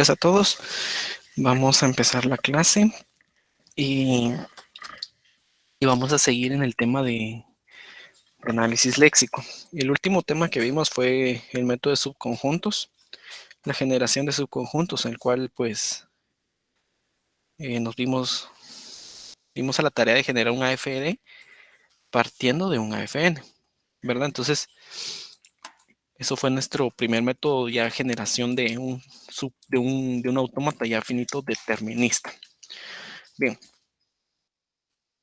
Gracias a todos. Vamos a empezar la clase y vamos a seguir en el tema de análisis léxico. El último tema que vimos fue el método de subconjuntos, la generación de subconjuntos, en el cual pues nos dimos a la tarea de generar un AFD partiendo de un AFN, ¿verdad? Entonces, eso fue nuestro primer método ya de generación de un autómata ya finito determinista. Bien.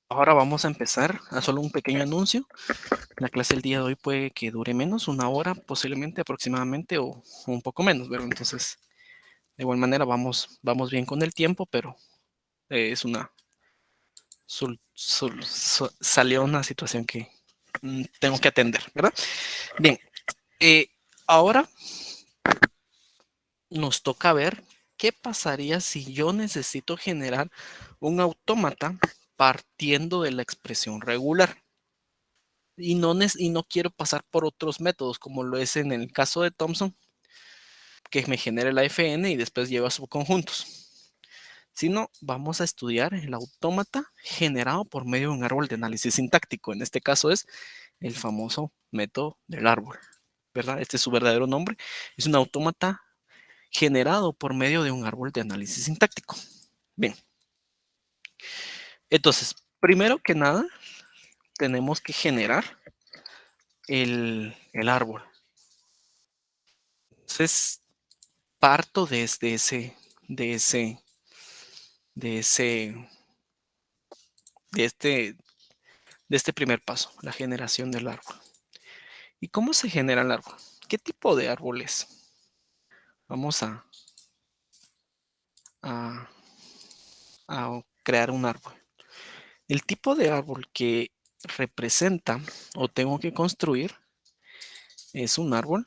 Ahora vamos a empezar a solo un pequeño anuncio. La clase del día de hoy puede que dure menos, 1 hora posiblemente aproximadamente o un poco menos, ¿verdad? Entonces, de igual manera vamos bien con el tiempo, pero es una... salió una situación que tengo que atender, ¿verdad? Bien, ahora nos toca ver qué pasaría si yo necesito generar un autómata partiendo de la expresión regular. Y no quiero pasar por otros métodos, como lo es en el caso de Thomson, que me genere la FN y después lleva subconjuntos. Sino vamos a estudiar el autómata generado por medio de un árbol de análisis sintáctico. En este caso es el famoso método del árbol, ¿verdad? Este es su verdadero nombre. Es un autómata generado por medio de un árbol de análisis sintáctico. Bien. Entonces, primero que nada, tenemos que generar el árbol. Entonces, parto desde este primer paso, la generación del árbol. ¿Y cómo se genera el árbol? ¿Qué tipo de árbol es? Vamos a crear un árbol. El tipo de árbol que representa o tengo que construir es un árbol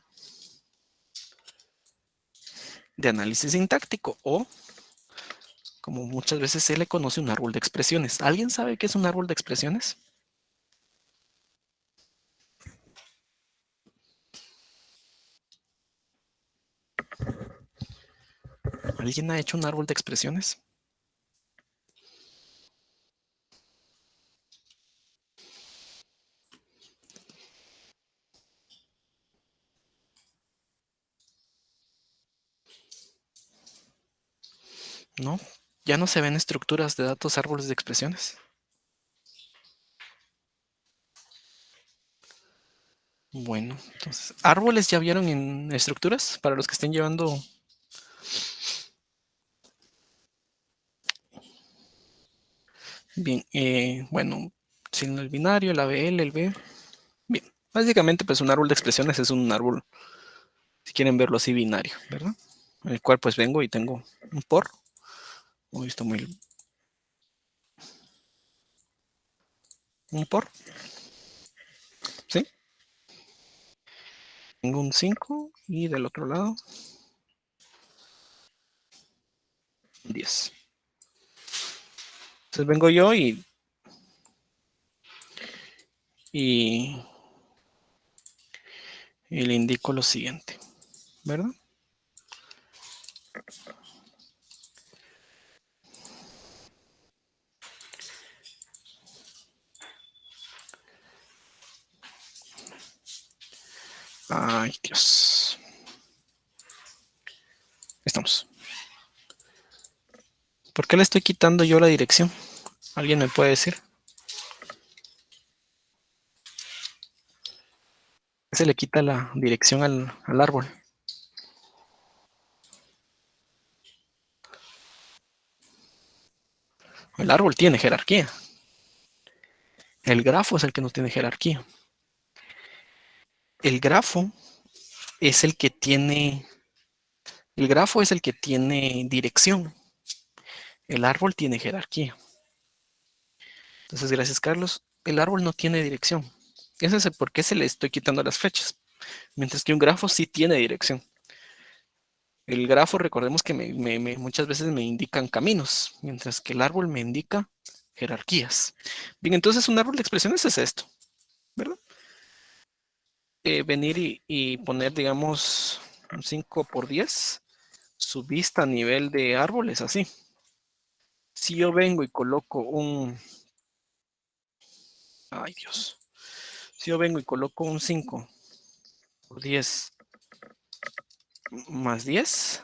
de análisis sintáctico o, como muchas veces se le conoce, un árbol de expresiones. ¿Alguien sabe qué es un árbol de expresiones? ¿Alguien ha hecho un árbol de expresiones? ¿No? ¿Ya no se ven estructuras de datos árboles de expresiones? Bueno, entonces, ¿árboles ya vieron en estructuras? Para los que estén llevando... Bien, bueno, sin el binario, el ABL, el B. Bien, básicamente pues un árbol de expresiones es un árbol, si quieren verlo así, binario, ¿verdad? En el cual pues vengo y tengo un por. Uy, está muy... Un por, ¿sí? Tengo un 5 y del otro lado 10. Entonces vengo yo y le indico lo siguiente, ¿verdad? Ay, Dios. Estamos. ¿Por qué le estoy quitando yo la dirección? ¿Alguien me puede decir? Se le quita la dirección al árbol. El árbol tiene jerarquía. El grafo es el que no tiene jerarquía. El grafo es el que tiene... El grafo es el que tiene dirección. El árbol tiene jerarquía. Entonces, gracias, Carlos. El árbol no tiene dirección. Ese es el por qué se le estoy quitando las flechas. Mientras que un grafo sí tiene dirección. El grafo, recordemos que muchas veces me indican caminos, mientras que el árbol me indica jerarquías. Bien, entonces un árbol de expresiones es esto, ¿verdad? Venir y poner, digamos, un 5 por 10 su vista a nivel de árboles, así. Si yo vengo y coloco ay Dios, si yo vengo y coloco un 5 por 10 más 10,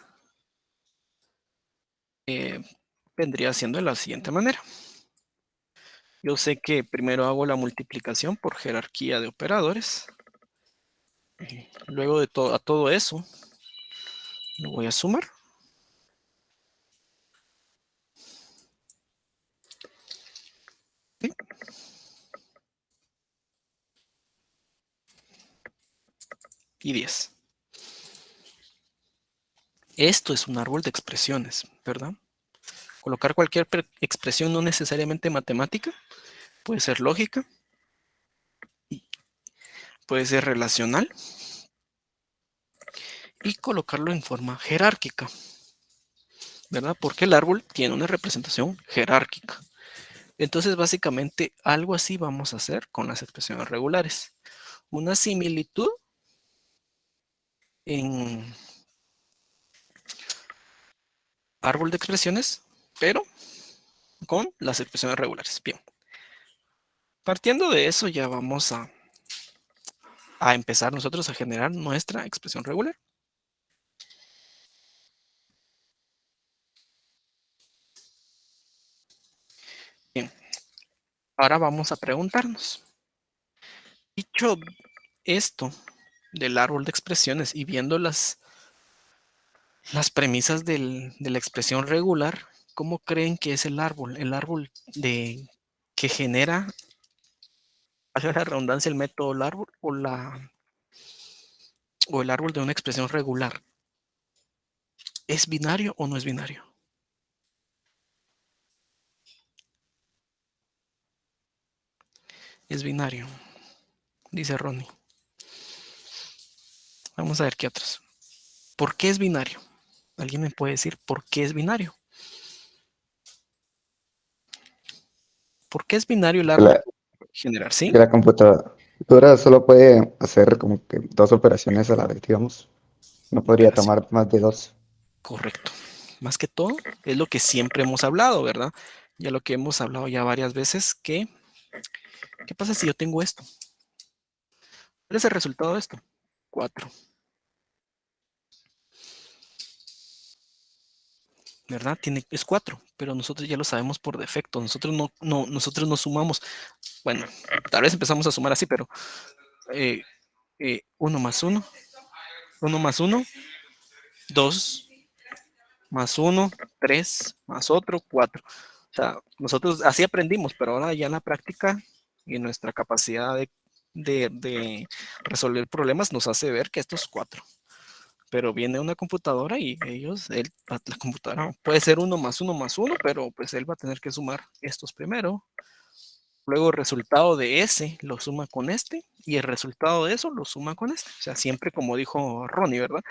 vendría siendo de la siguiente manera. Yo sé que primero hago la multiplicación por jerarquía de operadores. Luego de a todo eso, lo voy a sumar. ¿Sí? Y 10. Esto es un árbol de expresiones, ¿verdad? Colocar cualquier expresión no necesariamente matemática, puede ser lógica, puede ser relacional, y colocarlo en forma jerárquica, ¿verdad? Porque el árbol tiene una representación jerárquica. Entonces, básicamente, algo así vamos a hacer con las expresiones regulares. Una similitud en árbol de expresiones, pero con las expresiones regulares. Bien. Partiendo de eso, ya vamos a empezar nosotros a generar nuestra expresión regular. Bien. Ahora vamos a preguntarnos. Dicho esto del árbol de expresiones y viendo las premisas de la expresión regular, ¿cómo creen que es el árbol? El árbol que genera, hacia la redundancia, el método del árbol o el árbol de una expresión regular. ¿Es binario o no es binario? Es binario, dice Ronnie. Vamos a ver qué otros. ¿Por qué es binario? ¿Alguien me puede decir por qué es binario? ¿Por qué es binario el árbol La, generar? ¿Sí? que la computadora solo puede hacer como que dos operaciones a la vez, digamos. No podría Operación. tomar más de dos. Correcto. Más que todo, es lo que siempre hemos hablado, ¿verdad? Ya lo que hemos hablado ya varias veces, ¿qué pasa si yo tengo esto? ¿Cuál es el resultado de esto? 4, ¿verdad? Es 4, pero nosotros ya lo sabemos por defecto. Nosotros no sumamos. Bueno, tal vez empezamos a sumar así, pero 1 más 1, 1 más 1, 2 más 1, 3 más otro, 4. O sea, nosotros así aprendimos, pero ahora ya en la práctica y nuestra capacidad de resolver problemas nos hace ver que esto es 4. Pero viene una computadora y la computadora puede ser 1 más 1 más 1, pero pues él va a tener que sumar estos primero. Luego el resultado de ese lo suma con este y el resultado de eso lo suma con este. O sea, siempre como dijo Ronnie, ¿verdad?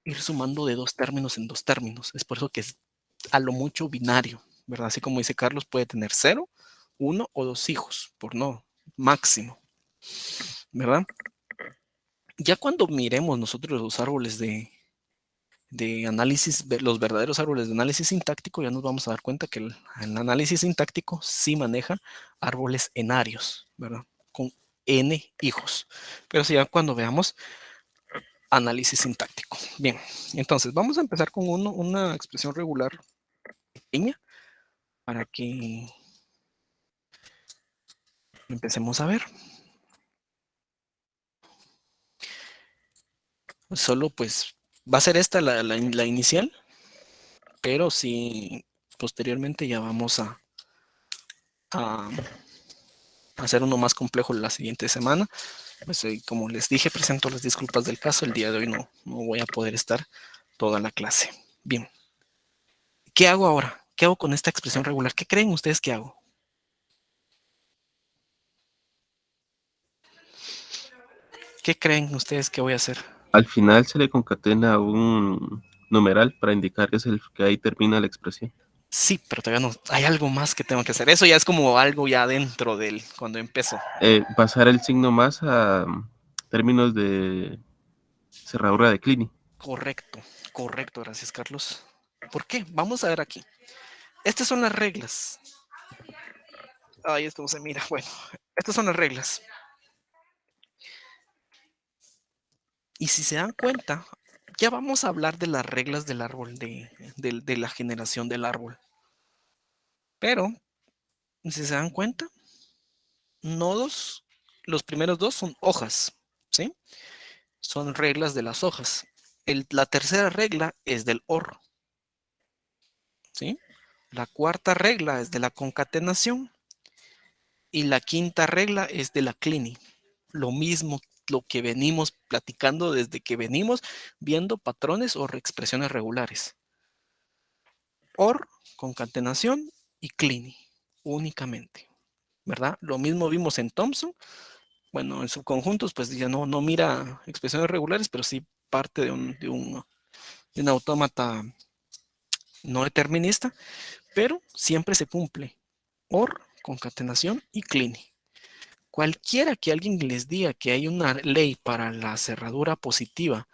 Ir sumando de dos términos en dos términos. Es por eso que es a lo mucho binario, ¿verdad? Así como dice Carlos, puede tener 0, 1 o 2 hijos, por no, máximo, ¿verdad? Ya cuando miremos nosotros los árboles de análisis, los verdaderos árboles de análisis sintáctico, ya nos vamos a dar cuenta que el análisis sintáctico sí maneja árboles enarios, ¿verdad? Con n hijos. Pero sí, ya cuando veamos análisis sintáctico. Bien, entonces vamos a empezar con una expresión regular pequeña para que empecemos a ver. Solo pues va a ser esta la inicial, pero sí posteriormente ya vamos a hacer uno más complejo la siguiente semana. Pues como les dije, presento las disculpas del caso. El día de hoy no voy a poder estar toda la clase. Bien, ¿qué hago ahora? ¿Qué hago con esta expresión regular? ¿Qué creen ustedes que hago? ¿Qué creen ustedes que voy a hacer? Al final se le concatena un numeral para indicar que es el que ahí termina la expresión. Sí, pero todavía no. Hay algo más que tengo que hacer. Eso ya es como algo ya dentro del cuando empezó. Pasar el signo más a términos de cerradura de Clini. Correcto. Correcto, gracias, Carlos. ¿Por qué? Vamos a ver aquí. Estas son las reglas. Ay, esto no se mira. Bueno, estas son las reglas. Y si se dan cuenta, ya vamos a hablar de las reglas del árbol, de la generación del árbol. Pero, si se dan cuenta, nodos, los primeros dos son hojas, ¿sí? Son reglas de las hojas. La tercera regla es del OR, ¿sí? La cuarta regla es de la concatenación y la quinta regla es de la cleaning. Lo mismo, lo que venimos platicando desde que venimos viendo patrones o expresiones regulares. OR, concatenación y cleaning únicamente, ¿verdad? Lo mismo vimos en Thompson. Bueno, en subconjuntos, pues ya no mira expresiones regulares, pero sí parte de un autómata no determinista, pero siempre se cumple. OR, concatenación y cleaning. Cualquiera que alguien les diga que hay una ley para la cerradura positiva,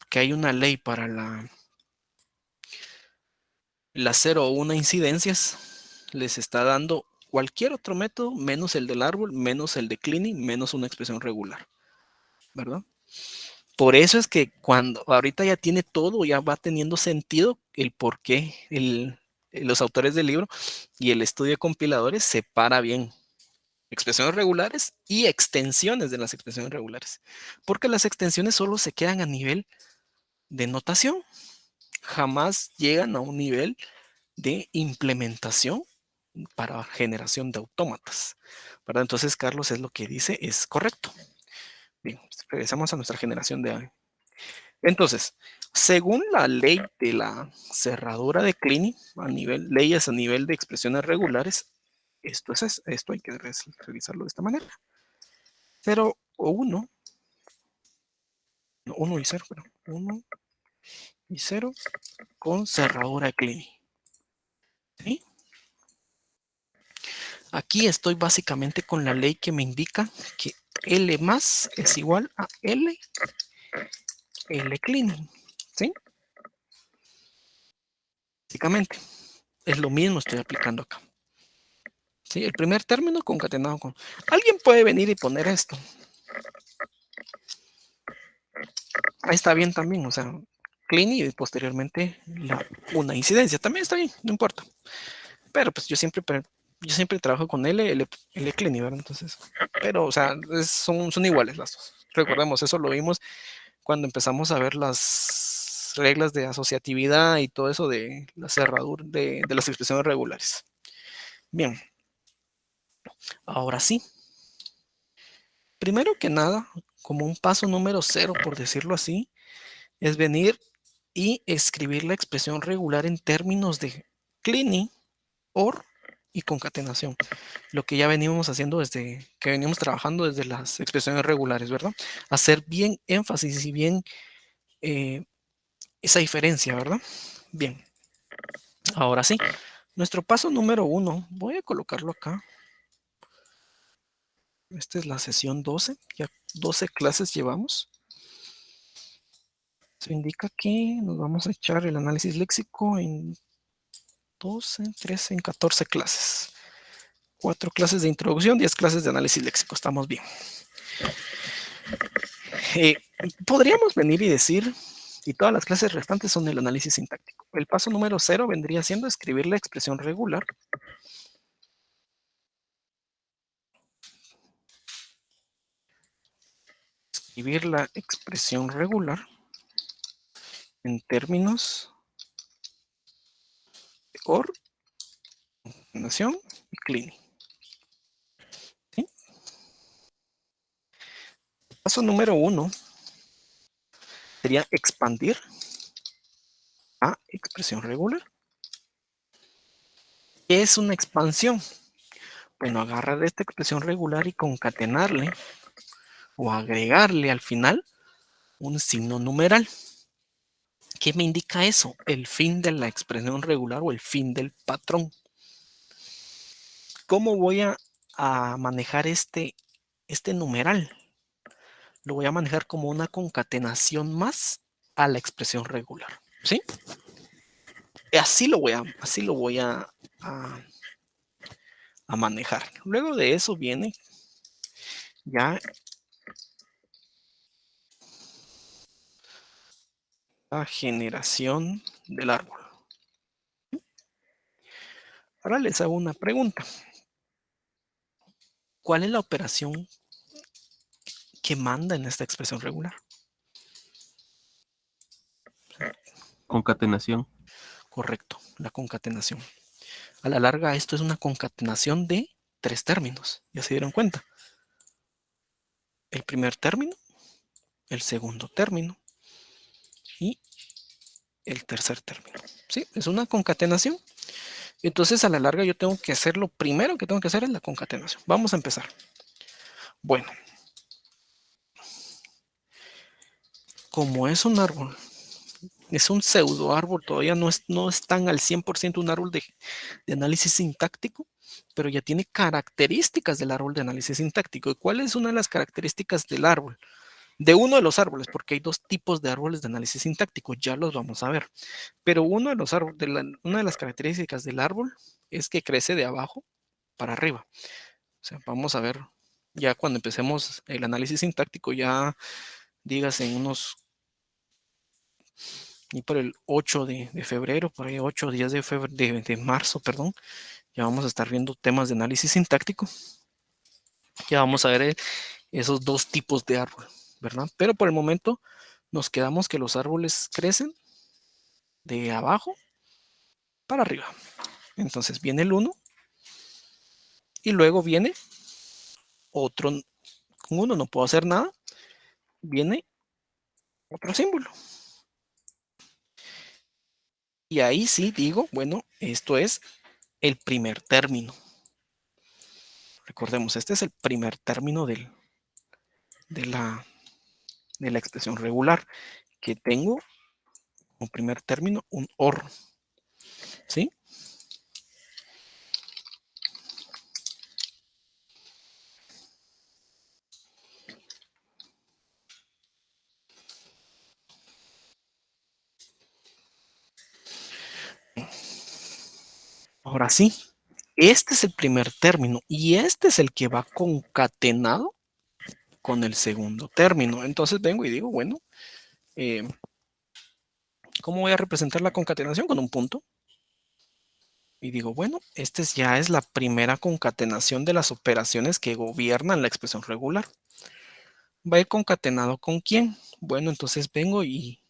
que hay una ley para las 0 o 1 incidencias, les está dando cualquier otro método, menos el del árbol, menos el de cleaning, menos una expresión regular, ¿verdad? Por eso es que cuando ahorita ya tiene todo, ya va teniendo sentido el por qué los autores del libro y el estudio de compiladores separa bien expresiones regulares y extensiones de las expresiones regulares. Porque las extensiones solo se quedan a nivel de notación. Jamás llegan a un nivel de implementación para generación de autómatas, ¿verdad? Entonces, Carlos es lo que dice, es correcto. Bien, regresamos a nuestra generación de... Entonces, según la ley de la cerradura de Kleene, leyes a nivel de expresiones regulares, esto hay que revisarlo de esta manera. 0 o 1, no, 1 y 0, pero 1 y 0 con cerradura de Kleene. ¿Sí? Aquí estoy básicamente con la ley que me indica que L más es igual a L Kleene. ¿Sí? Básicamente, es lo mismo estoy aplicando acá. ¿Sí? El primer término concatenado con... Alguien puede venir y poner esto. Ahí está bien también, o sea, Kleene y posteriormente una incidencia. También está bien, no importa. Pero pues yo siempre trabajo con L Kleene, ¿verdad? Entonces, pero, o sea, son iguales las dos. Recordemos, eso lo vimos cuando empezamos a ver las reglas de asociatividad y todo eso de la cerradura de las expresiones regulares. Bien. Ahora sí. Primero que nada, como un paso número 0, por decirlo así, es venir y escribir la expresión regular en términos de Kleene, OR y concatenación. Lo que ya venimos haciendo desde que venimos trabajando desde las expresiones regulares, ¿verdad? Hacer bien énfasis y bien esa diferencia, ¿verdad? Bien. Ahora sí, nuestro paso número 1, voy a colocarlo acá. Esta es la sesión 12, ya 12 clases llevamos. Eso indica que nos vamos a echar el análisis léxico en 12, 13, en 14 clases. 4 clases de introducción, 10 clases de análisis léxico. Estamos bien. Podríamos venir y decir, y todas las clases restantes son el análisis sintáctico. El paso número 0 vendría siendo escribir la expresión regular. Escribir la expresión regular en términos de OR, concatenación y Kleene. ¿Sí? Paso número 1 sería expandir a expresión regular. ¿Qué es una expansión? Bueno, agarrar esta expresión regular y concatenarle o agregarle al final un signo numeral. ¿Qué me indica eso? El fin de la expresión regular o el fin del patrón. ¿Cómo voy a manejar este numeral? Lo voy a manejar como una concatenación más a la expresión regular, ¿sí? Así lo voy a manejar. Luego de eso viene ya la generación del árbol. Ahora les hago una pregunta. ¿Cuál es la operación que manda en esta expresión regular? Concatenación. Correcto, la concatenación. A la larga, esto es una concatenación de 3 términos. ¿Ya se dieron cuenta? El primer término, el segundo término y el tercer término. ¿Sí? Es una concatenación. Entonces, a la larga, yo tengo que hacer, lo primero que tengo que hacer es la concatenación. Vamos a empezar. Bueno, como es un árbol, es un pseudo árbol, todavía no es tan al 100% un árbol de análisis sintáctico, pero ya tiene características del árbol de análisis sintáctico. ¿Y cuál es una de las características del árbol? De uno de los árboles, porque hay 2 tipos de árboles de análisis sintáctico, ya los vamos a ver. Pero una de las características del árbol es que crece de abajo para arriba. O sea, vamos a ver, ya cuando empecemos el análisis sintáctico, ya dígase en unos, y por el 8 de febrero, por ahí 8 o 10 de marzo, perdón, ya vamos a estar viendo temas de análisis sintáctico. Ya vamos a ver esos 2 tipos de árbol, ¿verdad? Pero por el momento nos quedamos que los árboles crecen de abajo para arriba. Entonces viene el 1 y luego viene otro. Con 1 no puedo hacer nada. Viene otro símbolo. Y ahí sí digo, bueno, esto es el primer término. Recordemos, este es el primer término de la expresión regular, que tengo como primer término un OR. ¿Sí? Ahora sí, este es el primer término y este es el que va concatenado con el segundo término. Entonces vengo y digo, bueno, ¿cómo voy a representar la concatenación? Con un punto. Y digo, bueno, esta ya es la primera concatenación de las operaciones que gobiernan la expresión regular. ¿Va a ir concatenado con quién? Bueno, entonces vengo y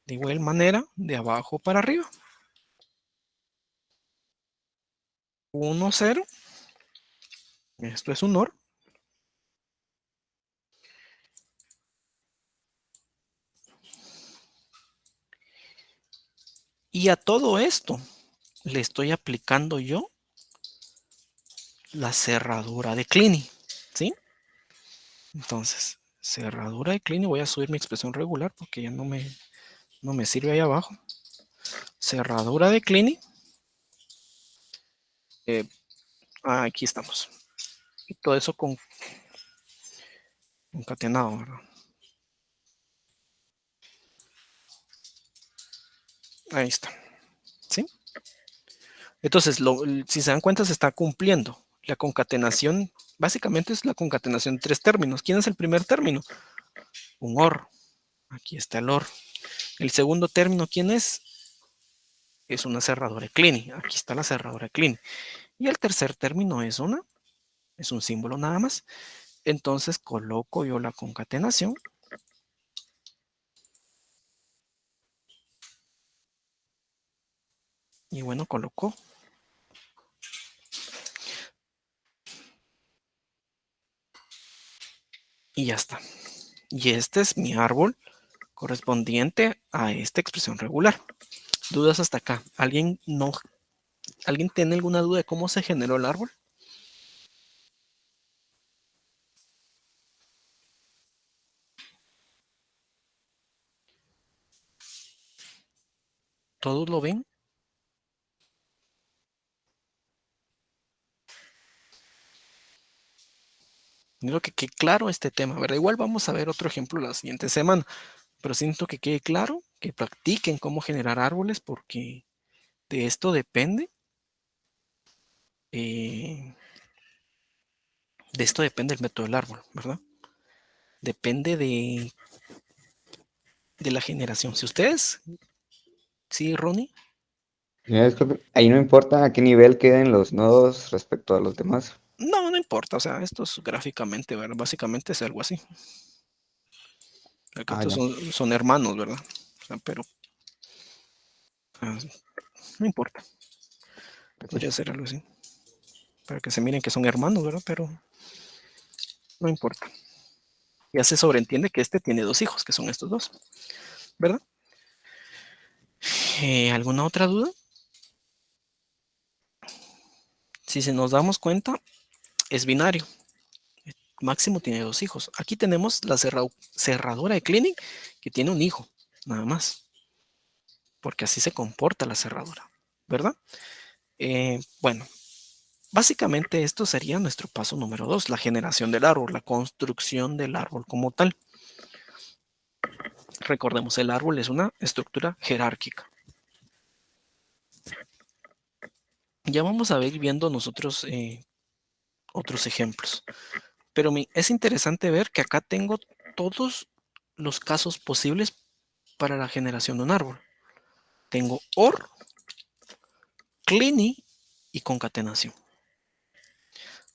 de igual manera, de abajo para arriba. 1, 0. Esto es un OR. Y a todo esto le estoy aplicando yo la cerradura de Kleene, ¿sí? Entonces, cerradura de Kleene, voy a subir mi expresión regular porque ya no me sirve ahí abajo. Cerradura de Kleene. Aquí estamos. Y todo eso concatenado, ¿verdad? Ahí está. ¿Sí? Entonces, si se dan cuenta, se está cumpliendo. La concatenación, básicamente es la concatenación de 3 términos. ¿Quién es el primer término? Un OR. Aquí está el OR. El segundo término, ¿quién es? Es una cerradura de Kleene. Aquí está la cerradura de Kleene. Y el tercer término es un símbolo nada más. Entonces coloco yo la concatenación. Y bueno, coloco. Y ya está. Y este es mi árbol correspondiente a esta expresión regular. ¿Dudas hasta acá? ¿Alguien tiene alguna duda de cómo se generó el árbol? ¿Todos lo ven? Creo que quede claro este tema, ¿verdad? Igual vamos a ver otro ejemplo la siguiente semana, pero siento que quede claro, que practiquen cómo generar árboles, porque de esto depende, de esto depende el método del árbol, ¿verdad? Depende de la generación. Si ustedes, sí, Ronnie, Disculpe, ahí no importa a qué nivel queden los nodos respecto a los demás. no importa, o sea, esto es gráficamente, ¿verdad? Básicamente es algo así. Acá Ah, estos ya. son hermanos, ¿verdad? O sea, pero ah, no importa, podría Gracias. ser algo así, para que se miren que son hermanos, ¿verdad? Pero no importa. Ya se sobreentiende que este tiene 2 hijos, que son estos dos, ¿verdad? ¿Alguna otra duda? Si se nos damos cuenta, es binario. Máximo tiene 2 hijos. Aquí tenemos la cerradura de Clinic, que tiene un hijo, nada más, porque así se comporta la cerradura, ¿verdad? Bueno, básicamente esto sería nuestro paso número 2, la generación del árbol, la construcción del árbol como tal. Recordemos, el árbol es una estructura jerárquica. Ya vamos a ir viendo nosotros otros ejemplos. Pero es interesante ver que acá tengo todos los casos posibles para la generación de un árbol. Tengo OR, CLINI y concatenación.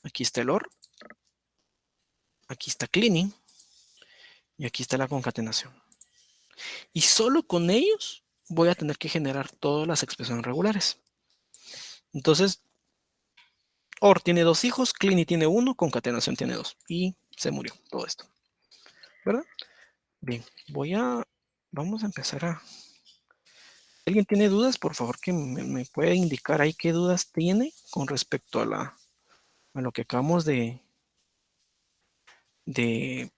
Aquí está el OR, aquí está CLINI y aquí está la concatenación. Y solo con ellos voy a tener que generar todas las expresiones regulares. Entonces, OR tiene 2 hijos, CLINI tiene 1, concatenación tiene 2. Y se murió todo esto, ¿verdad? Bien, vamos a empezar a... ¿Alguien tiene dudas? Por favor, que me puede indicar ahí qué dudas tiene con respecto a lo que acabamos de, de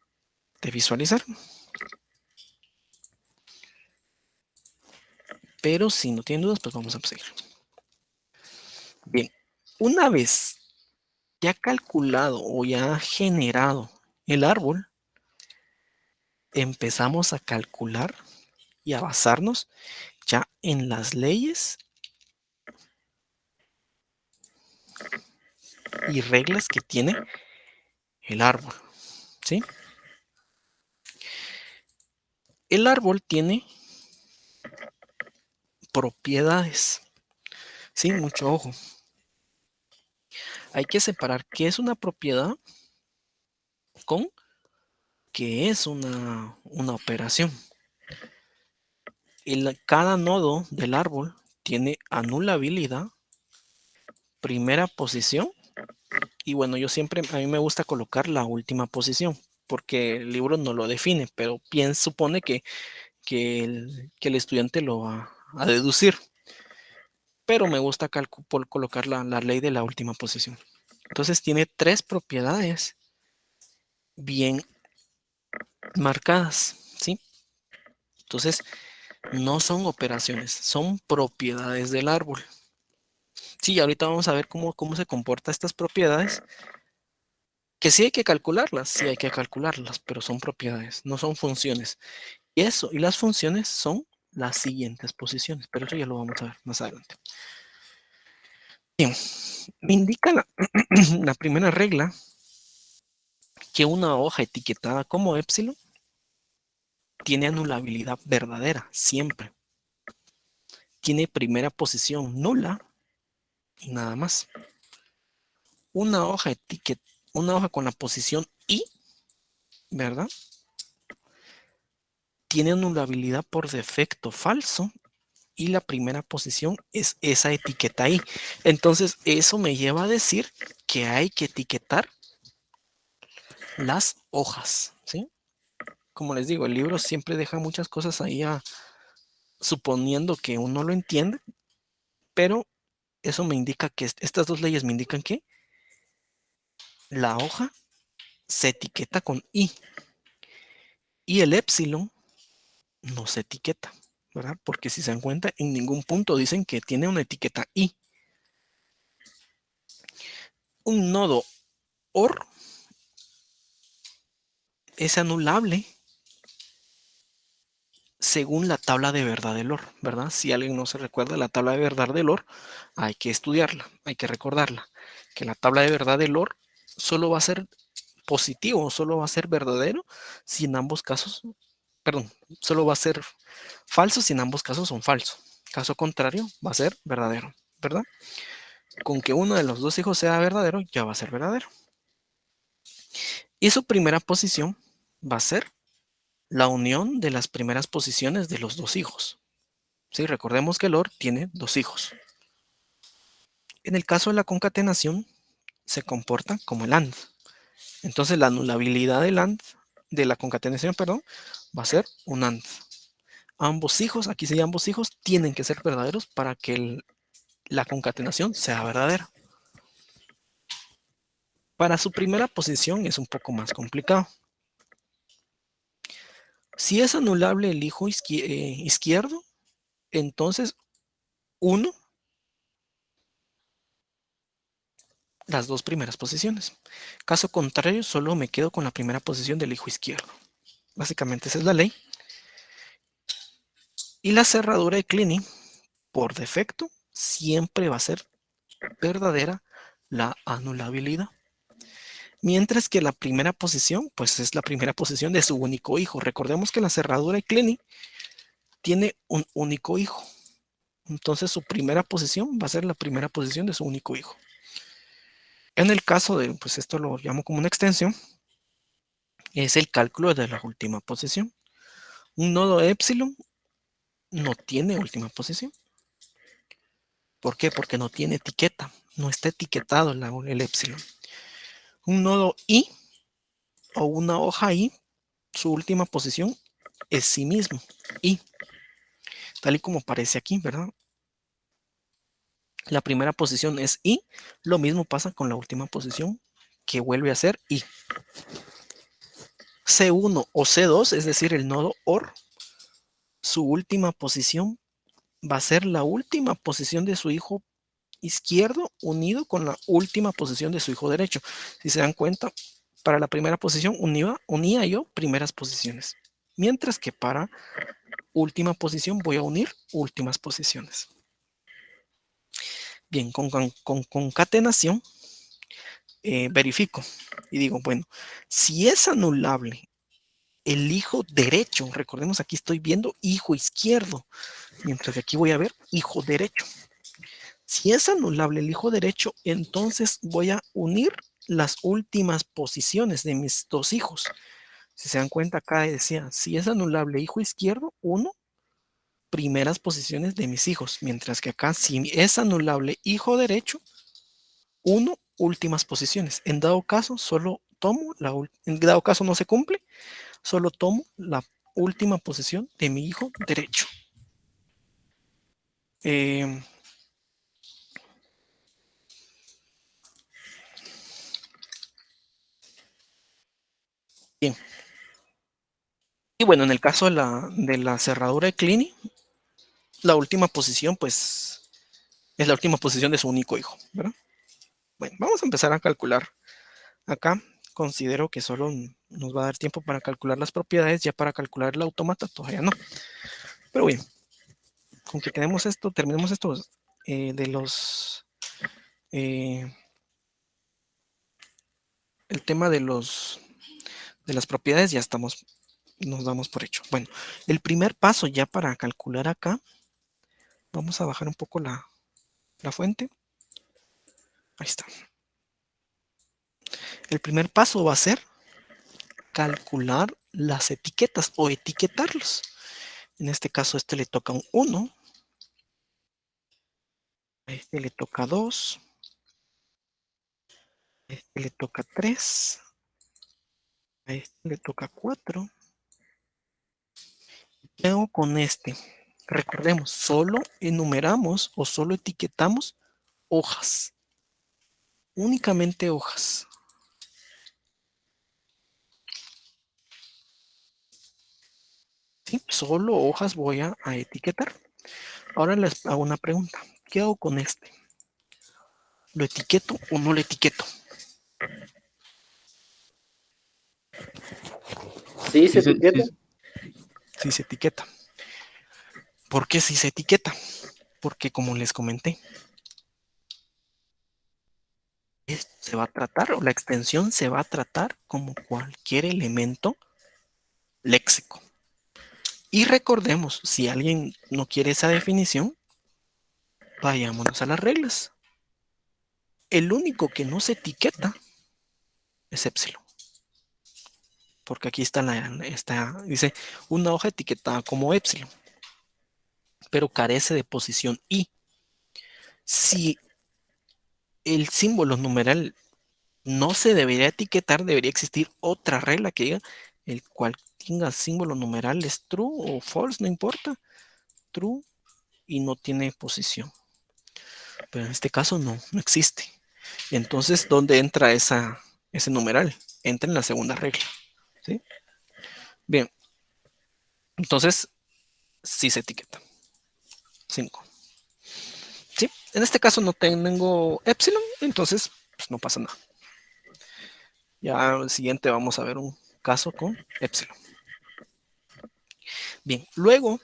visualizar. Pero si no tienen dudas, pues vamos a seguir. Bien, una vez ya calculado o ya generado el árbol, empezamos a calcular y a basarnos ya en las leyes y reglas que tiene el árbol, ¿sí? El árbol tiene propiedades, ¿sí? Mucho ojo. Hay que separar qué es una propiedad con qué es una operación. Cada nodo del árbol tiene anulabilidad, primera posición, y bueno, a mí me gusta colocar la última posición, porque el libro no lo define, pero supone que el estudiante lo va a deducir, pero me gusta colocar la ley de la última posición. Entonces tiene 3 propiedades bien marcadas, ¿sí? Entonces no son operaciones, son propiedades del árbol. Sí, ahorita vamos a ver cómo se comportan estas propiedades, que sí hay que calcularlas, sí hay que calcularlas, pero son propiedades, no son funciones. Y las funciones son las siguientes posiciones, pero eso ya lo vamos a ver más adelante. Bien, me indica la primera regla que una hoja etiquetada como epsilon tiene anulabilidad verdadera, siempre. Tiene primera posición nula y nada más. Una hoja con la posición i, ¿verdad? Tiene anulabilidad por defecto falso y la primera posición es esa etiqueta i. Entonces, eso me lleva a decir que hay que etiquetar las hojas, ¿sí? Como les digo, el libro siempre deja muchas cosas ahí suponiendo que uno lo entiende, pero eso me indica que estas 2 leyes me indican que la hoja se etiqueta con i y el epsilon no se etiqueta, ¿verdad? Porque si se dan cuenta, en ningún punto dicen que tiene una etiqueta i. Un nodo OR es anulable según la tabla de verdad del OR, ¿verdad? Si alguien no se recuerda la tabla de verdad del OR, hay que estudiarla, hay que recordarla, que la tabla de verdad del OR solo va a ser positivo, solo va a ser verdadero si en ambos casos, perdón, solo va a ser falso si en ambos casos son falsos. Caso contrario, va a ser verdadero, ¿verdad? Con que uno de los dos hijos sea verdadero, ya va a ser verdadero. Y su primera posición va a ser la unión de las primeras posiciones de los dos hijos. ¿Sí? Recordemos que el OR tiene dos hijos. En el caso de la concatenación, se comporta como el AND. Entonces la anulabilidad del AND, de la concatenación, perdón, va a ser un AND. Ambos hijos, aquí sí ambos hijos, tienen que ser verdaderos para que la concatenación sea verdadera. Para su primera posición es un poco más complicado. Si es anulable el hijo izquierdo, entonces 1, las dos primeras posiciones. Caso contrario, solo me quedo con la primera posición del hijo izquierdo. Básicamente esa es la ley. Y la cerradura de Kleene, por defecto, siempre va a ser verdadera la anulabilidad. Mientras que la primera posición, pues es la primera posición de su único hijo. Recordemos que la cerradura de Kleene tiene un único hijo. Entonces su primera posición va a ser la primera posición de su único hijo. En el caso de, pues esto lo llamo como una extensión, es el cálculo de la última posición. Un nodo epsilon no tiene última posición. ¿Por qué? Porque no tiene etiqueta. No está etiquetado el epsilon. Un nodo i o una hoja i, su última posición es sí mismo, i. Tal y como aparece aquí, ¿verdad? La primera posición es i. Lo mismo pasa con la última posición, que vuelve a ser i. C1 o C2, es decir, el nodo OR, su última posición va a ser la última posición de su hijo izquierdo unido con la última posición de su hijo derecho. Si se dan cuenta, para la primera posición unía yo primeras posiciones, mientras que para última posición voy a unir últimas posiciones. Bien, con concatenación verifico y digo, bueno, si es anulable el hijo derecho, recordemos aquí estoy viendo hijo izquierdo, mientras que aquí voy a ver hijo derecho. Si es anulable el hijo derecho, entonces voy a unir las últimas posiciones de mis dos hijos. Si se dan cuenta, acá decía, si es anulable hijo izquierdo, 1, primeras posiciones de mis hijos. Mientras que acá, si es anulable hijo derecho, 1, últimas posiciones. En dado caso, solo tomo en dado caso no se cumple, solo tomo la última posición de mi hijo derecho. Bien. Y bueno, en el caso de la cerradura de Kleene, la última posición, pues, es la última posición de su único hijo, ¿verdad? Bueno, vamos a empezar a calcular. Acá considero que solo nos va a dar tiempo para calcular las propiedades, ya para calcular el autómata todavía no. Pero bien, con que tenemos esto, terminemos esto de los... el tema de las propiedades ya estamos, nos damos por hecho. Bueno, el primer paso ya para calcular acá, vamos a bajar un poco la fuente. Ahí está. El primer paso va a ser calcular las etiquetas o etiquetarlos. En este caso, a este le toca un 1, a este le toca 2, a este le toca 3, a este le toca 4. ¿Qué hago con este? Recordemos, solo enumeramos o solo etiquetamos hojas. Únicamente hojas. ¿Sí? Solo hojas voy a etiquetar. Ahora les hago una pregunta. ¿Qué hago con este? ¿Lo etiqueto o no lo etiqueto? Sí, se Sí, etiqueta. Sí, se etiqueta. ¿Por qué si se etiqueta? Porque como les comenté, se va a tratar, o la extensión se va a tratar como cualquier elemento léxico. Y recordemos, si alguien no quiere esa definición, vayámonos a las reglas. El único que no se etiqueta es epsilon. Porque aquí está dice una hoja etiquetada como epsilon, pero carece de posición i. Si el símbolo numeral no se debería etiquetar, debería existir otra regla que diga el cual tenga símbolo numeral es true o false, no importa, true y no tiene posición. Pero en este caso no existe. Entonces, ¿dónde entra ese numeral? Entra en la segunda regla. ¿Sí? Bien, entonces sí se etiqueta. 5. ¿Sí? En este caso no tengo epsilon, entonces pues, no pasa nada. Ya al siguiente vamos a ver un caso con epsilon. Bien, luego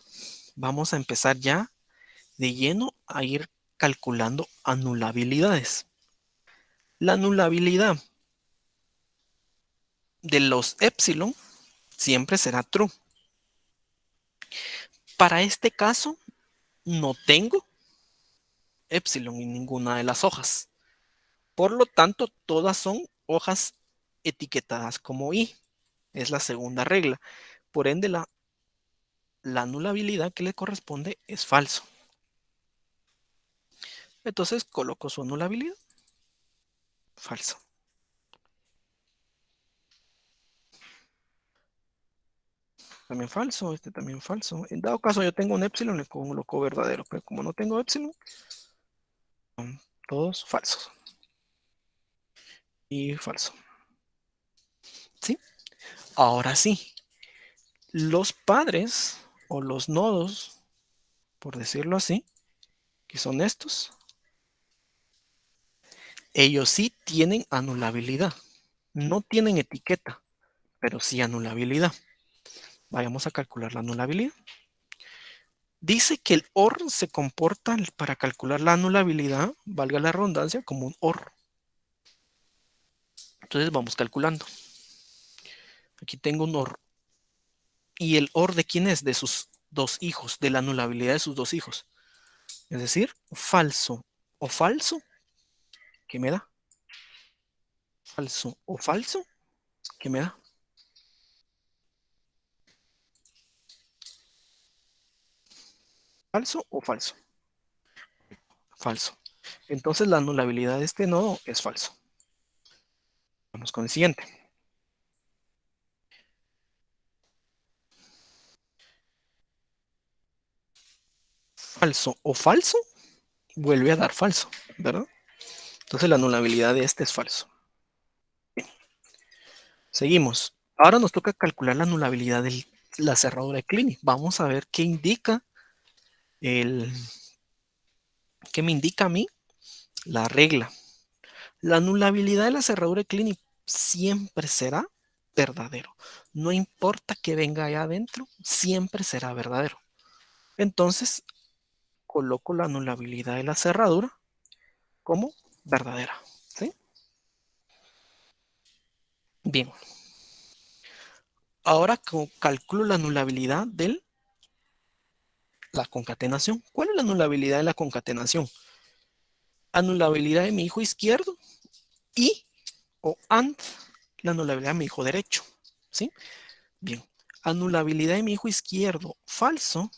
vamos a empezar ya de lleno a ir calculando anulabilidades. La anulabilidad de los epsilon siempre será true. Para este caso no tengo epsilon en ninguna de las hojas. Por lo tanto, todas son hojas etiquetadas como i. Es la segunda regla. Por ende, la anulabilidad que le corresponde es falso. Entonces coloco su anulabilidad. Falso. También falso, este también falso. En dado caso yo tengo un epsilon, le coloco verdadero. Pero como no tengo epsilon, son todos falsos. Y falso. ¿Sí? Ahora sí. Los padres o los nodos, por decirlo así, que son estos, ellos sí tienen anulabilidad. No tienen etiqueta, pero sí anulabilidad. Vayamos a calcular la anulabilidad. Dice que el OR se comporta para calcular la anulabilidad, valga la redundancia, como un OR. Entonces vamos calculando. Aquí tengo un OR. ¿Y el OR de quién es? De sus dos hijos, de la anulabilidad de sus dos hijos. Es decir, falso o falso, ¿qué me da? Falso o falso, ¿qué me da? Falso o falso. Falso. Entonces la anulabilidad de este nodo es falso. Vamos con el siguiente. Falso o falso, vuelve a dar falso, ¿verdad? Entonces la anulabilidad de este es falso. Bien. Seguimos. Ahora nos toca calcular la anulabilidad de la cerradura de Kleene. Vamos a ver qué indica qué me indica a mí la regla. La anulabilidad de la cerradura de Kleene siempre será verdadero. No importa que venga allá adentro, siempre será verdadero. Entonces, coloco la anulabilidad de la cerradura como verdadera. ¿Sí? Bien. Ahora calculo la anulabilidad de la concatenación. ¿Cuál es la anulabilidad de la concatenación? Anulabilidad de mi hijo izquierdo y o and la anulabilidad de mi hijo derecho. ¿Sí? Bien. Anulabilidad de mi hijo izquierdo falso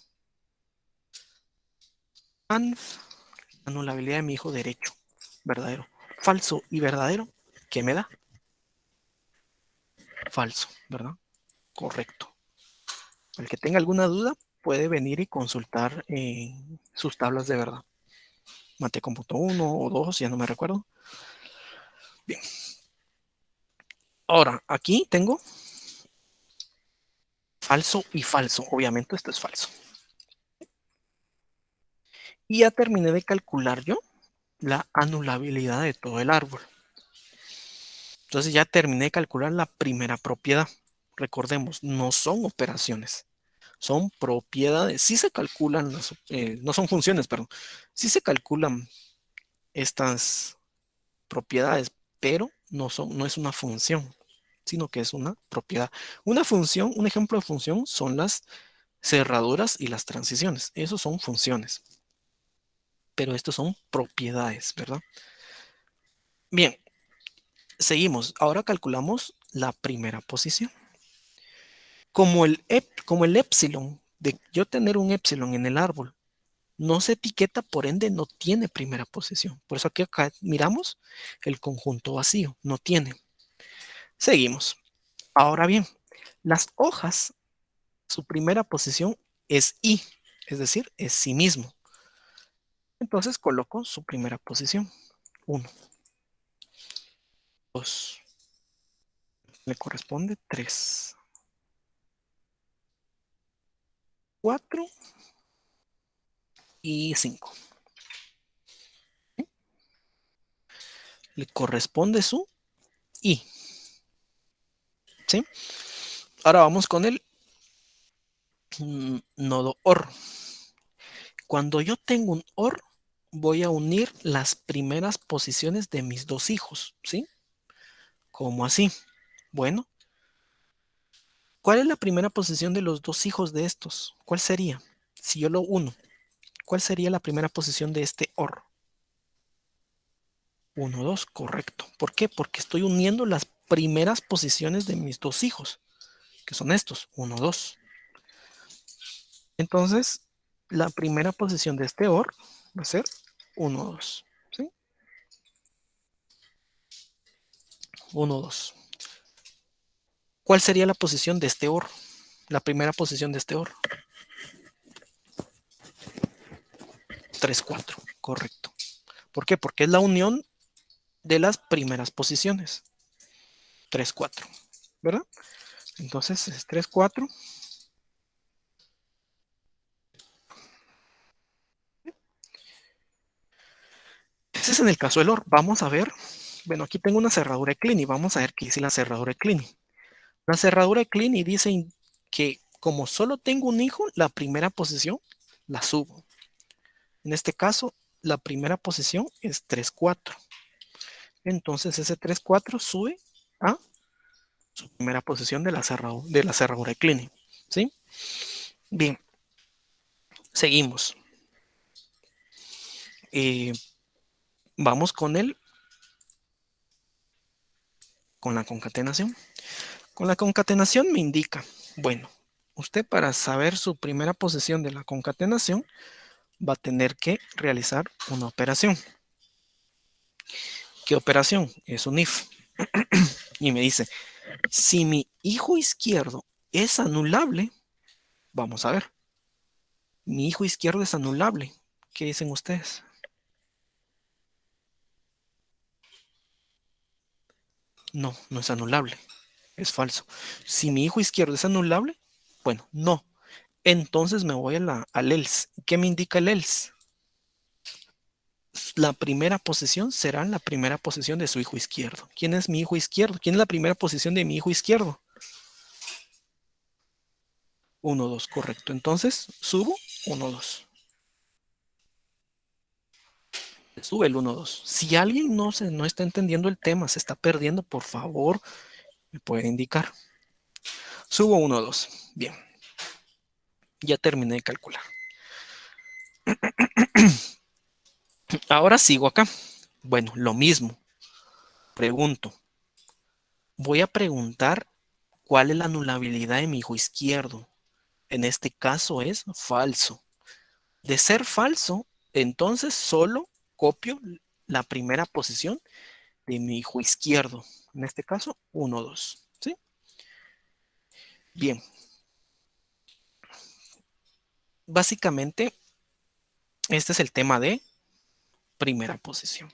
and anulabilidad de mi hijo derecho verdadero. Falso y verdadero, ¿qué me da? Falso, ¿verdad? Correcto. El que tenga alguna duda puede venir y consultar sus tablas de verdad. Mate.1 o 2, ya no me recuerdo. Bien. Ahora, aquí tengo falso y falso. Obviamente esto es falso. Y ya terminé de calcular yo la anulabilidad de todo el árbol. Entonces ya terminé de calcular la primera propiedad. Recordemos, no son operaciones. son propiedades. Sí se calculan, no son funciones, perdón. Sí se calculan estas propiedades, pero no es una función, sino que es una propiedad. Una función, un ejemplo de función son las cerraduras y las transiciones. Esos son funciones. Pero estos son propiedades, ¿verdad? Bien, seguimos. Ahora calculamos la primera posición. Como el epsilon, de yo tener un epsilon en el árbol, no se etiqueta, por ende no tiene primera posición. Por eso aquí acá miramos el conjunto vacío, no tiene. Seguimos. Ahora bien, las hojas, su primera posición es I, es decir, es sí mismo. Entonces coloco su primera posición. 1, 2, le corresponde 3, 4 y 5. Le corresponde su I. ¿Sí? Ahora vamos con el nodo OR. Cuando yo tengo un OR, voy a unir las primeras posiciones de mis dos hijos. ¿Sí? ¿Cómo así? Bueno, ¿cuál es la primera posición de los dos hijos de estos? ¿Cuál sería? Si yo lo uno, ¿cuál sería la primera posición de este OR? 1, 2, correcto. ¿Por qué? Porque estoy uniendo las primeras posiciones de mis dos hijos, que son estos, 1, 2. Entonces, la primera posición de este OR va a ser 1, 2. ¿Sí? 1, 2. ¿Cuál sería la posición de este OR? La primera posición de este OR. 3, 4. Correcto. ¿Por qué? Porque es la unión de las primeras posiciones. 3, 4. ¿Verdad? Entonces es 3, 4. Ese es en el caso del OR. Vamos a ver. Bueno, aquí tengo una cerradura de Kleene y vamos a ver qué dice la cerradura de Kleene. La cerradura de Kleene dice que como solo tengo un hijo, la primera posición la subo. En este caso, la primera posición es 3, 4. Entonces ese 3, 4 sube a su primera posición de la cerradura de Kleene. ¿Sí? Bien, seguimos. Vamos con la concatenación. Con la concatenación me indica, bueno, usted para saber su primera posición de la concatenación va a tener que realizar una operación. ¿Qué operación? Es un if. Y me dice, si mi hijo izquierdo es anulable, vamos a ver, mi hijo izquierdo es anulable. ¿Qué dicen ustedes? No, no es anulable. Es falso. Si mi hijo izquierdo es anulable, bueno, no. Entonces me voy al else. ¿Qué me indica el else? La primera posición será la primera posición de su hijo izquierdo. ¿Quién es mi hijo izquierdo? ¿Quién es la primera posición de mi hijo izquierdo? 1, 2, correcto. Entonces subo 1, 2. Sube el 1, 2. Si alguien no está entendiendo el tema, se está perdiendo, por favor, me puede indicar. Subo 1, 2. Bien. Ya terminé de calcular. Ahora sigo acá. Bueno, lo mismo. Pregunto. Voy a preguntar cuál es la anulabilidad de mi hijo izquierdo. En este caso es falso. De ser falso, entonces solo copio la primera posición de mi hijo izquierdo. En este caso, 1, 2. ¿Sí? Bien. Básicamente, este es el tema de primera posición.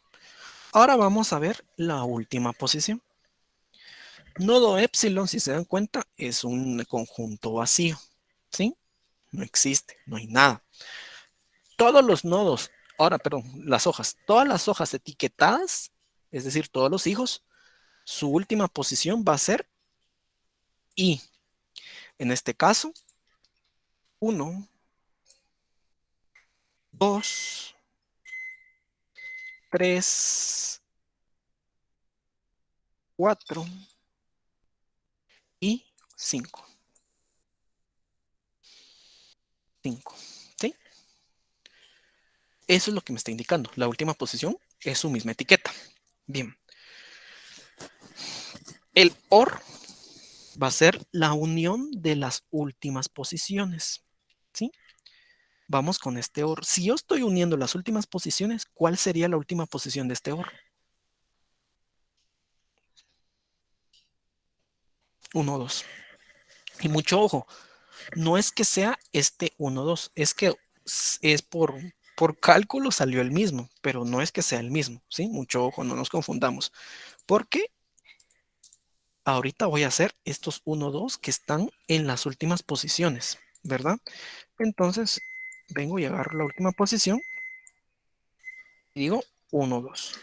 Ahora vamos a ver la última posición. Nodo epsilon, si se dan cuenta, es un conjunto vacío. ¿Sí? No existe, no hay nada. Todos los nodos, ahora, perdón, las hojas, todas las hojas etiquetadas, es decir, todos los hijos, su última posición va a ser I. En este caso, 1, 2, 3, 4 y 5. 5. ¿Sí? Eso es lo que me está indicando. La última posición es su misma etiqueta. Bien. El OR va a ser la unión de las últimas posiciones. ¿Sí? Vamos con este OR. Si yo estoy uniendo las últimas posiciones, ¿cuál sería la última posición de este OR? 1, 2. Y mucho ojo, no es que sea este 1, 2, es que es por cálculo salió el mismo, pero no es que sea el mismo, ¿sí? Mucho ojo, no nos confundamos. Porque ahorita voy a hacer estos 1, 2 que están en las últimas posiciones, ¿verdad? Entonces, vengo y agarro la última posición y digo 1, 2.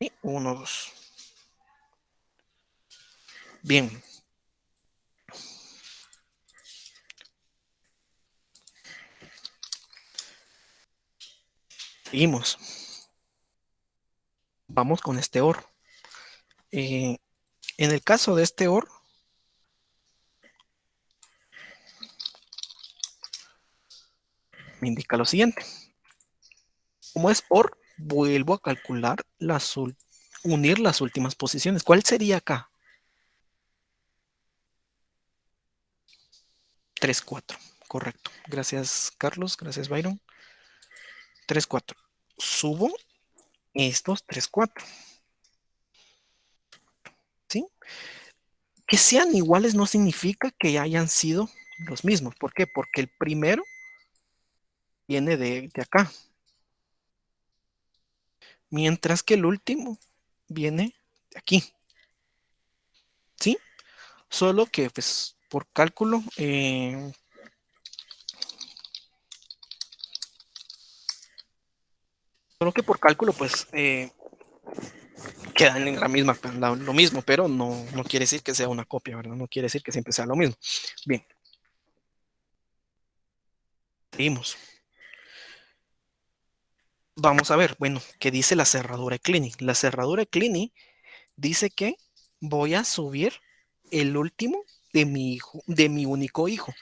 Y 1, 2. Bien. Seguimos. Vamos con este OR. En el caso de este OR, me indica lo siguiente. Como es OR, vuelvo a calcular unir las últimas posiciones. ¿Cuál sería acá? 3, 4. Correcto. Gracias, Carlos. Gracias, Byron. 3, 4. Subo estos 3, 4. ¿Sí? Que sean iguales no significa que hayan sido los mismos. ¿Por qué? Porque el primero viene de acá. Mientras que el último viene de aquí. ¿Sí? Solo que, pues, por cálculo, pues, quedan en la misma, lo mismo, pero no quiere decir que sea una copia, ¿verdad? No quiere decir que siempre sea lo mismo. Bien. Seguimos. Vamos a ver, bueno, ¿qué dice la cerradura de Clini? La cerradura de Clini dice que voy a subir el último de mi hijo, de mi único hijo.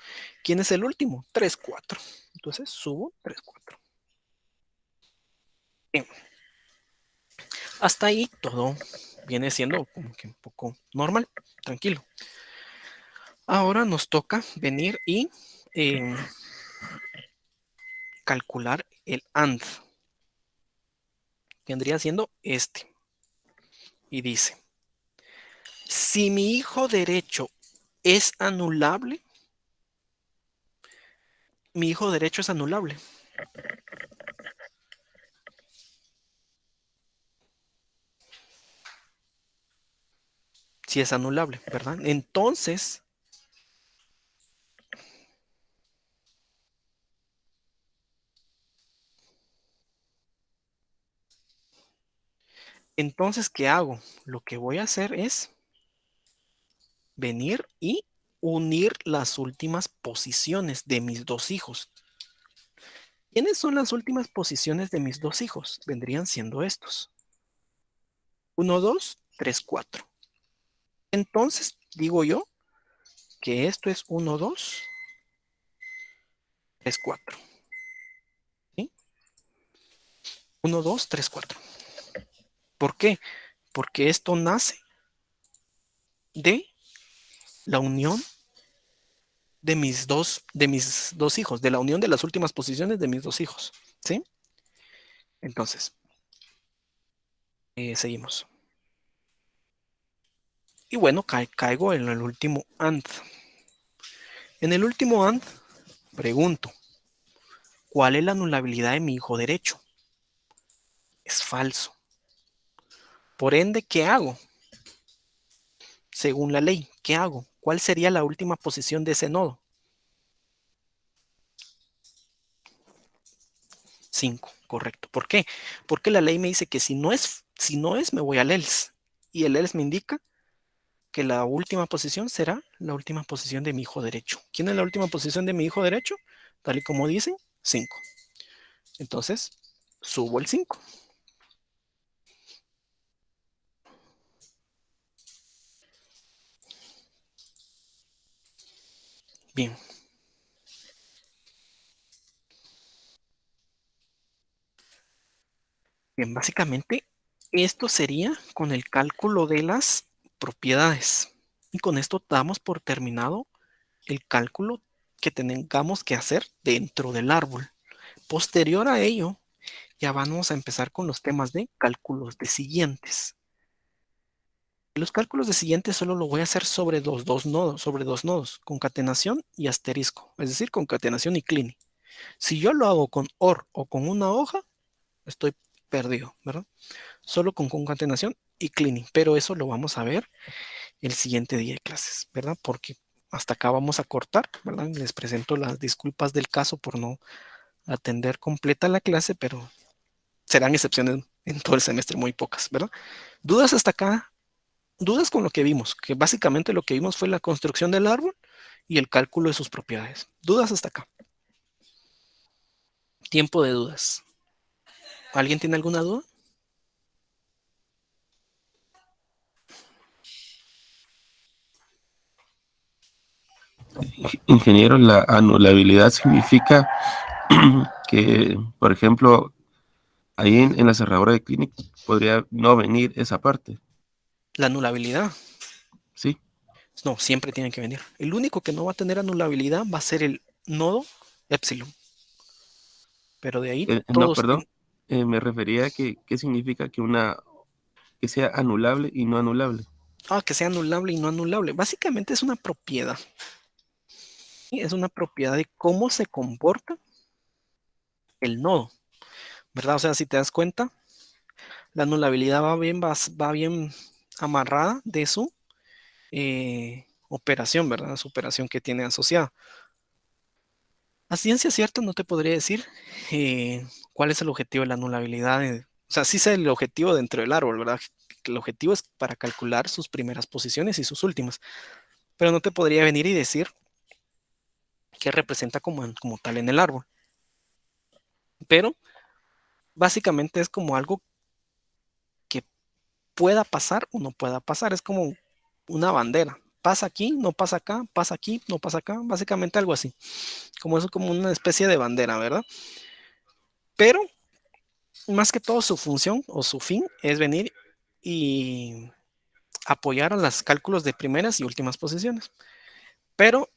¿Quién es el último? 3, 4. Entonces subo 3, 4. Bien. Hasta ahí todo viene siendo como que un poco normal, tranquilo. Ahora nos toca venir y calcular el AND. Vendría siendo este. Y dice, si mi hijo derecho es anulable, mi hijo derecho es anulable. Si es anulable, ¿verdad? Entonces, ¿qué hago? Lo que voy a hacer es venir y unir las últimas posiciones de mis dos hijos. ¿Quiénes son las últimas posiciones de mis dos hijos? Vendrían siendo estos. 1, 2, 3, 4. Entonces, digo yo que esto es 1, 2, 3, 4. ¿Sí? 1, 2, 3, 4. ¿Por qué? Porque esto nace de la unión de mis dos hijos, de la unión de las últimas posiciones de mis dos hijos. ¿Sí? Entonces, seguimos. Y bueno, caigo en el último AND. En el último AND, pregunto, ¿cuál es la anulabilidad de mi hijo derecho? Es falso. Por ende, ¿qué hago? Según la ley, ¿qué hago? ¿Cuál sería la última posición de ese nodo? 5, correcto. ¿Por qué? Porque la ley me dice que si no es, me voy al else. Y el else me indica que la última posición será la última posición de mi hijo derecho. ¿Quién es la última posición de mi hijo derecho? Tal y como dicen, 5. Entonces, subo el 5. Bien. Bien, básicamente esto sería con el cálculo de las propiedades. Y con esto damos por terminado el cálculo que tengamos que hacer dentro del árbol. Posterior a ello, ya vamos a empezar con los temas de cálculos de siguientes. Los cálculos de siguientes solo lo voy a hacer sobre los dos nodos, concatenación y asterisco, es decir, concatenación y cleaning. Si yo lo hago con OR o con una hoja, estoy perdido, ¿verdad? Solo con concatenación y cleaning, pero eso lo vamos a ver el siguiente día de clases, ¿verdad? Porque hasta acá vamos a cortar, ¿verdad? Les presento las disculpas del caso por no atender completa la clase, pero serán excepciones en todo el semestre, muy pocas, ¿verdad? ¿Dudas hasta acá? ¿Dudas con lo que vimos? Que básicamente lo que vimos fue la construcción del árbol y el cálculo de sus propiedades. ¿Dudas hasta acá? Tiempo de dudas. ¿Alguien tiene alguna duda? Ingeniero, la anulabilidad significa que, por ejemplo, ahí en la cerradura de Clinic podría no venir esa parte, La anulabilidad. ¿sí? No, siempre tienen que venir. El único que no va a tener anulabilidad va a ser el nodo epsilon. Pero de ahí No, todos perdón, tienen. me refería a que qué significa que sea anulable y no anulable. Que sea anulable y no anulable. Básicamente es una propiedad. ¿Sí? Es una propiedad de cómo se comporta el nodo, ¿verdad? O sea, si te das cuenta, la anulabilidad va bien amarrada de su operación, ¿verdad? Su operación que tiene asociada. A ciencia cierta no te podría decir cuál es el objetivo de la anulabilidad. O sea, sí sé el objetivo dentro del árbol, ¿verdad? El objetivo es para calcular sus primeras posiciones y sus últimas, pero no te podría venir y decir qué representa como tal en el árbol. Pero básicamente es como algo que pueda pasar o no pueda pasar. Es como una bandera. Pasa aquí, no pasa acá, pasa aquí, no pasa acá. Básicamente algo así. Como eso, como una especie de bandera, ¿verdad? Pero más que todo su función o su fin es venir y apoyar a los cálculos de primeras y últimas posiciones. Pero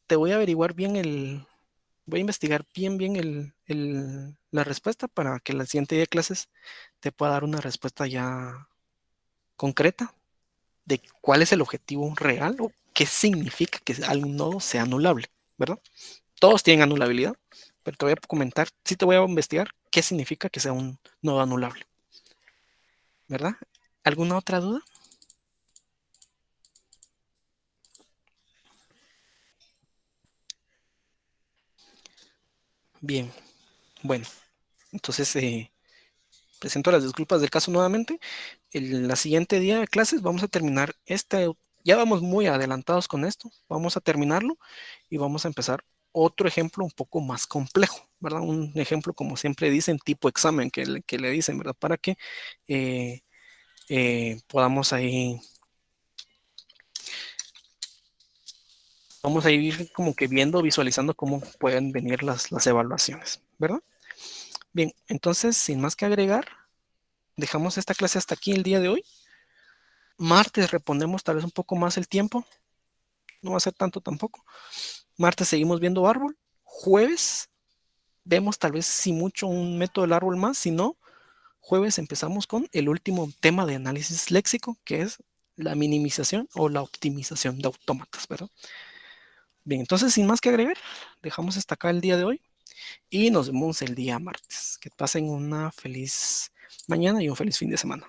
te voy a averiguar bien voy a investigar bien la respuesta para que la siguiente día de clases te pueda dar una respuesta ya concreta de cuál es el objetivo real o qué significa que algún nodo sea anulable, ¿verdad? Todos tienen anulabilidad, pero te voy a comentar, sí te voy a investigar qué significa que sea un nodo anulable, ¿verdad? ¿Alguna otra duda? Bien, bueno, entonces presento las disculpas del caso nuevamente. La siguiente día de clases vamos a terminar ya vamos muy adelantados con esto, vamos a terminarlo y vamos a empezar otro ejemplo un poco más complejo, ¿verdad? Un ejemplo, como siempre dicen, tipo examen que le dicen, ¿verdad? Para que podamos ahí, vamos a ir como que viendo, visualizando cómo pueden venir las evaluaciones, ¿verdad? Bien, entonces, sin más que agregar, dejamos esta clase hasta aquí el día de hoy. Martes reponemos tal vez un poco más el tiempo, no va a ser tanto tampoco. Martes seguimos viendo árbol. Jueves vemos tal vez si mucho un método del árbol más, si no, jueves empezamos con el último tema de análisis léxico, que es la minimización o la optimización de autómatas, ¿verdad? Bien, entonces sin más que agregar, dejamos hasta acá el día de hoy y nos vemos el día martes. Que pasen una feliz mañana y un feliz fin de semana.